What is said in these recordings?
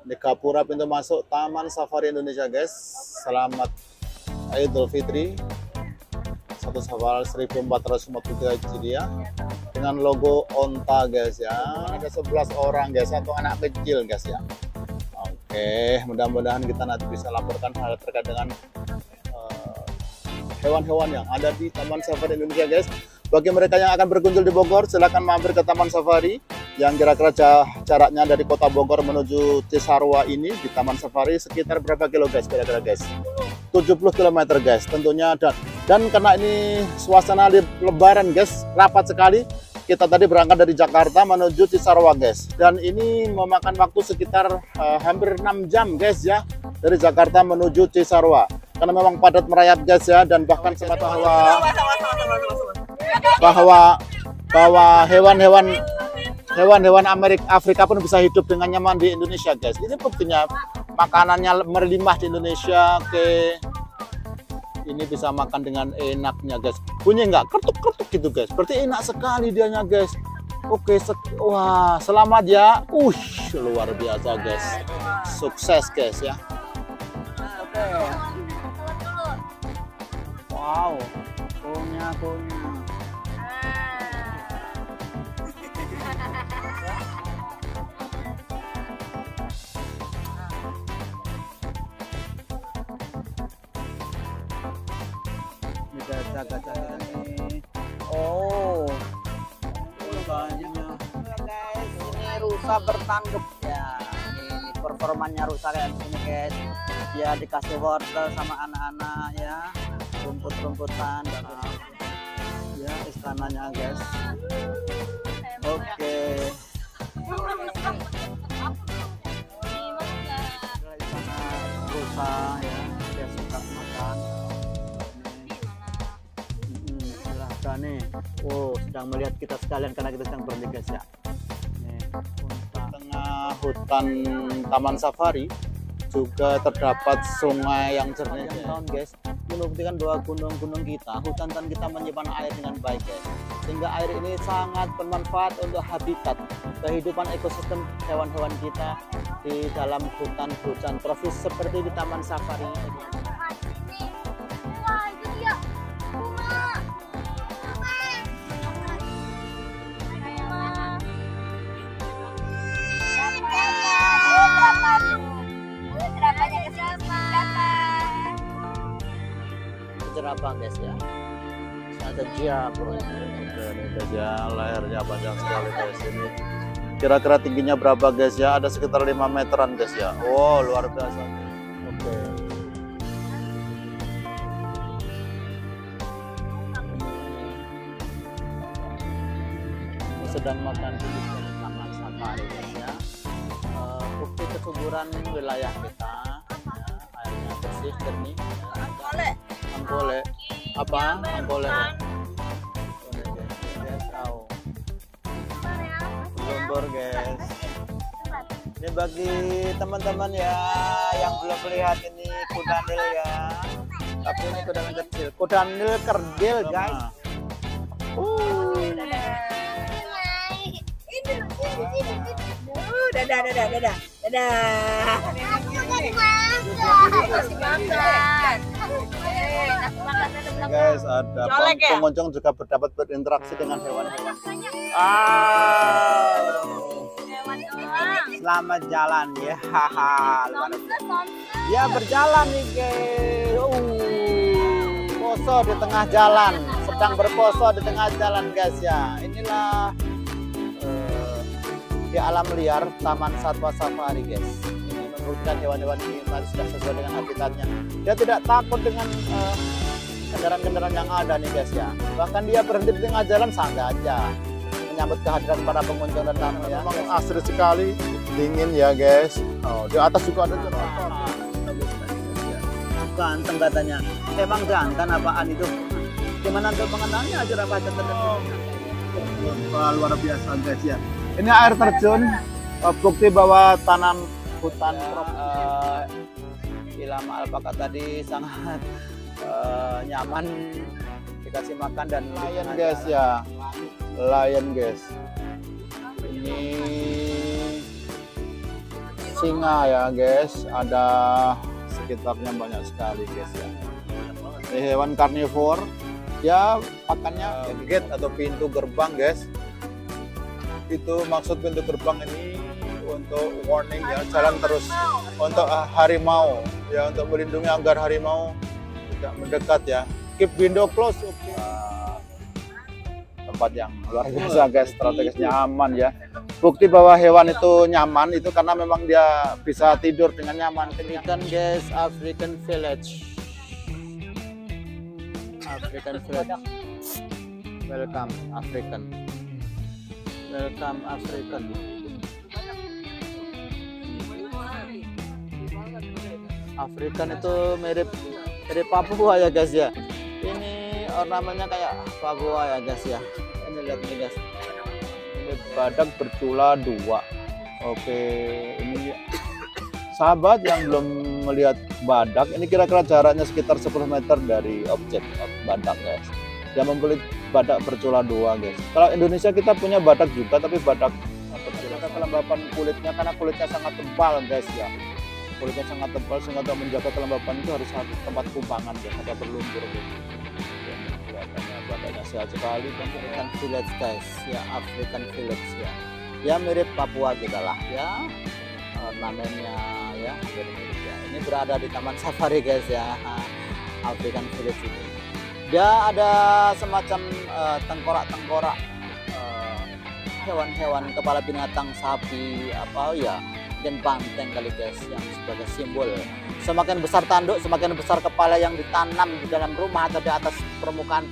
di Gapura pintu masuk Taman Safari Indonesia guys. Selamat Idul Fitri 1 Safar 1443 Hijriah dengan logo onta guys ya. Ada 11 orang guys, satu anak kecil guys ya. Oke, mudah-mudahan kita nanti bisa laporkan hal terkait dengan hewan-hewan yang ada di Taman Safari Indonesia guys. Bagi mereka yang akan berkunjung di Bogor, silakan mampir ke Taman Safari yang kira-kira jaraknya dari kota Bogor menuju Cisarua ini di Taman Safari sekitar berapa kilo guys kira-kira guys? 70 km guys tentunya, dan karena ini suasana lebaran guys, rapat sekali. Kita tadi berangkat dari Jakarta menuju Cisarua guys, dan ini memakan waktu sekitar hampir 6 jam guys ya, dari Jakarta menuju Cisarua karena memang padat merayap guys ya. Dan bahkan sempat bahwa hewan-hewan Afrika pun bisa hidup dengan nyaman di Indonesia guys. Ini buktinya makanannya melimpah di Indonesia. Oke, ini bisa makan dengan enaknya guys. Bunyi nggak kertuk-kertuk gitu guys, berarti enak sekali dianya guys. Oke, wah selamat ya. Luar biasa guys, sukses guys ya. Wow, punya gacha ini. Oh, banyak guys, ini rusa bertanduk ya. Ini performanya rusa kayak gini guys. Dia dikasih wortel sama anak-anak ya, rumput-rumputan dan ya istananya guys. Oke. Istana rusa ya, dia suka makan. Nih, sedang melihat kita sekalian karena kita sedang berhenti guys ya. Nih, tengah hutan Taman Safari juga terdapat sungai yang jernih guys. Membuktikan bahwa gunung-gunung kita, hutan kita menyimpan air dengan baik guys, sehingga air ini sangat bermanfaat untuk habitat kehidupan ekosistem hewan-hewan kita di dalam hutan tropis seperti di Taman Safari ini. Jerapah guys ya, ada jerapah ini guys ya, lehernya panjang sekali guys. Ini kira-kira tingginya berapa guys ya? Ada sekitar 5 meteran guys ya. Wow, luar biasa. Oke. Sedang makan di Taman Safari guys ya. Bukti kesuburan wilayah kita ya, airnya bersih jernih. Angkole apa? Angkole guys, Lombor guys. Ini bagi teman-teman ya yang belum lihat, ini kuda nil ya, tapi ini kuda nil kecil, kuda nil kerdil guys. Dadah. Guys, ada pengunjung juga dapat berinteraksi dengan hewan-hewan. Selamat jalan ya. Ya berjalan nih guys. Poso di tengah jalan, sedang berposo di tengah jalan guys ya. Inilah di alam liar Taman Satwa Safari guys. Ini membuktikan hewan-hewan ini masih sudah sesuai dengan habitatnya. Dia tidak takut dengan kendaraan-kendaraan yang ada nih guys ya. Bahkan dia berhenti di tengah jalan santai aja menyambut kehadiran para pengunjung dan tamu ya. Memang asri sekali, dingin ya guys. Di atas juga ada jerapah. Ganteng katanya. Emang ganteng apaan itu? Gimana untuk mengenalnya jerapah jantan? Luar biasa guys ya. Ini air terjun, bukti bahwa tanam hutan Ilham Alpaka tadi sangat nyaman dikasih makan. Dan lion guys ya, lion guys. Ini singa ya guys, ada sekitarnya banyak sekali guys ya. Ini hewan karnivor ya, pakannya gate atau pintu gerbang guys. Itu maksud pintu gerbang ini untuk warning ya, jalan terus untuk harimau ya, untuk melindungi agar harimau tidak mendekat ya. Keep window close. Okay. Tempat yang luar biasa guys, strategisnya aman ya. Bukti bahwa hewan itu nyaman itu karena memang dia bisa tidur dengan nyaman. Ikan guys, African village. African village. Welcome African. Welcome African. African itu mirip Papua ya guys ya. Ini ornamennya kayak Papua ya guys ya. Ini lihat nih guys. Ini badak bercula 2. Oke, ini sahabat yang belum melihat badak, ini kira-kira jaraknya sekitar 10 meter dari objek badak guys. Yang membeli badak bercula 2 guys. Kalau Indonesia kita punya badak juga, tapi badak bercula kelembapan kulitnya karena kulitnya sangat tebal guys ya. Kulitnya sangat tebal sehingga untuk menjaga kelembapan itu harus ada tempat kumpangan guys, ada berlumpur gitu. Kelihatannya badaknya sehat sekali. African village guys ya, African village ya. Ya mirip Papua kita lah ya. Ornamennya ya, ini berada di Taman Safari guys ya, African village ini. Dia ada semacam tengkorak-tengkorak hewan-hewan, kepala binatang, sapi, apa ya, dan banteng kali guys, yang sebagai simbol. Semakin besar tanduk, semakin besar kepala yang ditanam di dalam rumah atau di atas permukaan,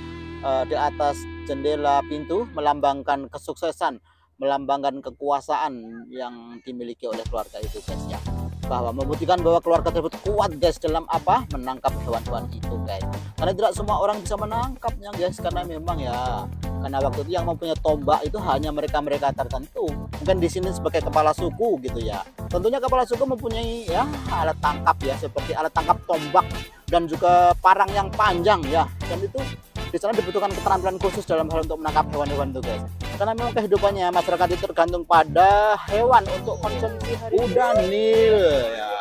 di atas jendela pintu, melambangkan kesuksesan, melambangkan kekuasaan yang dimiliki oleh keluarga itu guys ya. Bahwa membuktikan bahwa keluarga tersebut kuat guys dalam apa? Menangkap hewan-hewan itu guys. Karena tidak semua orang bisa menangkapnya guys, karena memang ya, karena waktu itu yang mempunyai tombak itu hanya mereka-mereka tertentu. Mungkin di sini sebagai kepala suku gitu ya. Tentunya kepala suku mempunyai ya alat tangkap ya, seperti alat tangkap tombak dan juga parang yang panjang ya. Dan itu di sana dibutuhkan keterampilan khusus dalam hal untuk menangkap hewan-hewan itu guys. Karena memang kehidupannya masyarakat itu tergantung pada hewan untuk konsumsi hari. Kuda Nil ya,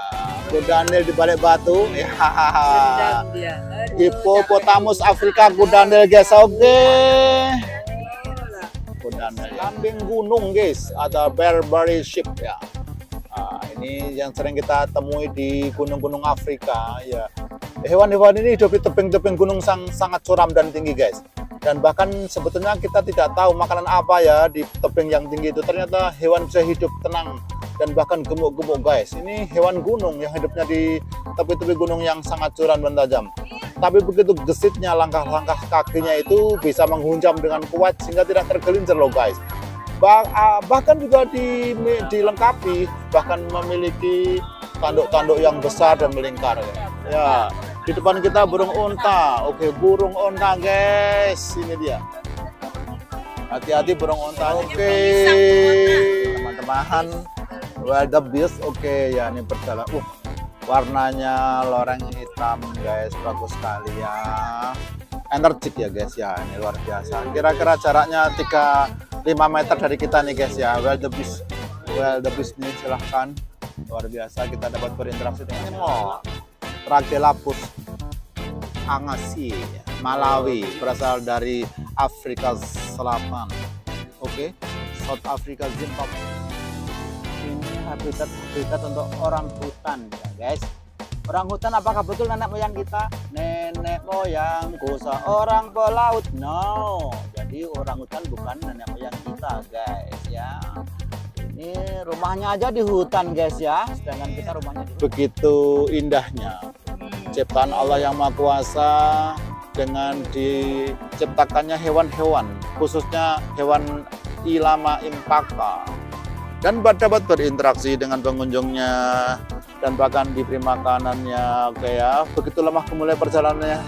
kuda Nil di balik batu ya. Hippopotamus Afrika kuda Nil guys. Oke. Kuda Nil. Kambing gunung guys, ada Barbary sheep ya. Ini yang sering kita temui di gunung-gunung Afrika ya. Hewan-hewan ini hidup di tebing-tebing gunung sangat curam dan tinggi guys. Dan bahkan sebetulnya kita tidak tahu makanan apa ya di tebing yang tinggi itu. Ternyata hewan bisa hidup tenang dan bahkan gemuk-gemuk guys. Ini hewan gunung yang hidupnya di tepi-tepi gunung yang sangat curam dan tajam. Tapi begitu gesitnya langkah-langkah kakinya itu bisa menghunjam dengan kuat sehingga tidak tergelincir loh guys. Bahkan juga dilengkapi, bahkan memiliki tanduk-tanduk yang besar dan melingkar ya. Di depan kita burung unta. Oke, burung unta guys, ini dia. Hati-hati burung unta. Oke, teman-teman, wildebeest. Oke ya, ini berjalan. Warnanya loreng hitam guys, bagus sekali ya. Energik ya guys ya, ini luar biasa. Kira-kira jaraknya 5 meter dari kita nih guys ya. Wildebeest nih, silahkan. Luar biasa, kita dapat berinteraksi dengan ini. Tragelaphus angasi Malawi, berasal dari Afrika Selatan. Oke, South Africa, Zimbabwe. Ini habitat untuk orang hutan ya guys. Orang hutan apakah betul nenek moyang kita? Nenek moyangku seorang pelaut. No, jadi orang hutan bukan nenek moyang kita guys ya. Ini rumahnya aja di hutan guys ya, sedangkan kita rumahnya di hutan. Begitu indahnya ciptaan Allah yang Maha Kuasa dengan diciptakannya hewan-hewan, khususnya hewan Ilama impaka, dan dapat berinteraksi dengan pengunjungnya dan bahkan diberi makanannya. Oke ya, begitu lemah gemulai perjalanannya.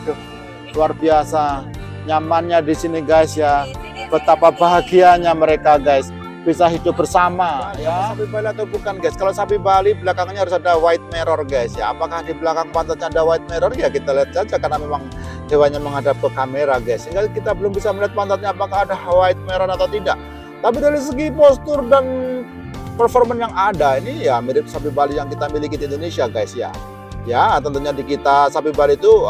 Luar biasa nyamannya di sini guys ya. Betapa bahagianya mereka guys, bisa hidup bersama ya. Sapi Bali atau bukan guys? Kalau sapi Bali belakangnya harus ada white mirror guys ya. Apakah di belakang pantatnya ada white mirror? Ya kita lihat saja karena memang hewannya menghadap ke kamera guys, sehingga kita belum bisa melihat pantatnya apakah ada white mirror atau tidak. Tapi dari segi postur dan performa yang ada ini ya mirip sapi Bali yang kita miliki di Indonesia guys ya. Ya tentunya di kita sapi Bali itu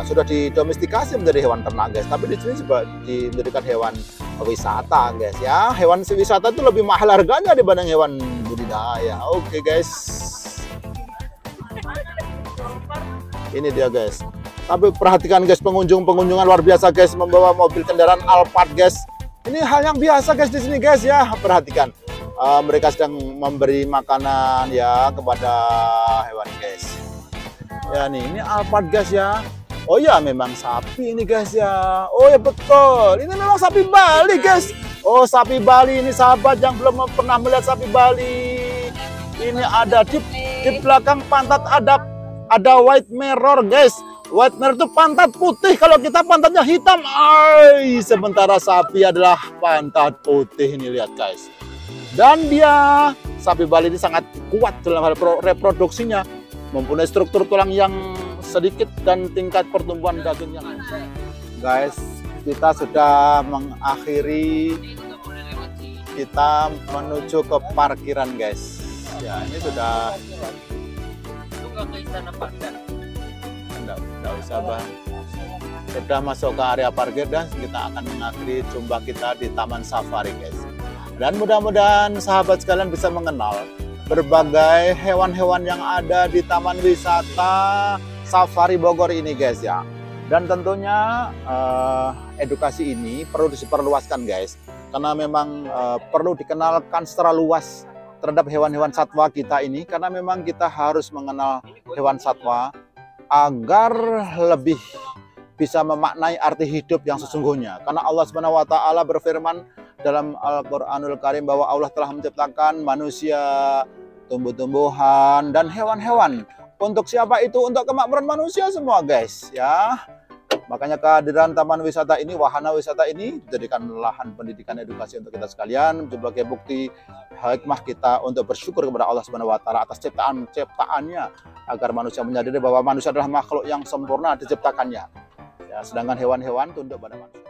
sudah didomestikasi menjadi hewan ternak guys. Tapi di sini juga dijadikan hewan wisata guys ya. Hewan wisata itu lebih mahal harganya dibanding hewan budidaya. Oke guys. Ini dia guys. Tapi perhatikan guys, pengunjungan luar biasa guys, membawa mobil kendaraan Alphard guys. Ini hal yang biasa guys di sini guys ya. Perhatikan. Mereka sedang memberi makanan ya kepada hewan guys. Ya nih, ini Alphard guys ya. Oh ya, memang sapi ini guys ya. Oh ya betul, ini memang sapi Bali guys. Oh sapi Bali ini sahabat yang belum pernah melihat sapi Bali. Ini ada di belakang pantat ada white mirror guys. White mirror itu pantat putih, kalau kita pantatnya hitam. Sementara sapi adalah pantat putih ini, lihat guys. Dan dia, sapi Bali ini sangat kuat dalam hal reproduksinya, mempunyai struktur tulang yang sedikit dan tingkat pertumbuhan daging yang guys, kita sudah mengakhiri, kita menuju ke parkiran guys. Ya ini sudah enggak usah bang, sudah masuk ke area parkir dan kita akan mengakhiri jumpa kita di Taman Safari guys. Dan mudah-mudahan sahabat sekalian bisa mengenal berbagai hewan-hewan yang ada di Taman Wisata Safari Bogor ini guys ya. Dan tentunya edukasi ini perlu diperluaskan guys, karena memang perlu dikenalkan secara luas terhadap hewan-hewan satwa kita ini, karena memang kita harus mengenal hewan satwa agar lebih bisa memaknai arti hidup yang sesungguhnya. Karena Allah Subhanahu wa taala berfirman dalam Al-Qur'anul Karim bahwa Allah telah menciptakan manusia, tumbuh-tumbuhan dan hewan-hewan. Untuk siapa itu? Untuk kemakmuran manusia semua guys ya. Makanya kehadiran taman wisata ini, wahana wisata ini dijadikan lahan pendidikan edukasi untuk kita sekalian sebagai bukti hikmah kita untuk bersyukur kepada Allah Subhanahu wa taala atas ciptaannya, agar manusia menyadari bahwa manusia adalah makhluk yang sempurna diciptakannya. Ya, sedangkan hewan-hewan tunduk pada manusia.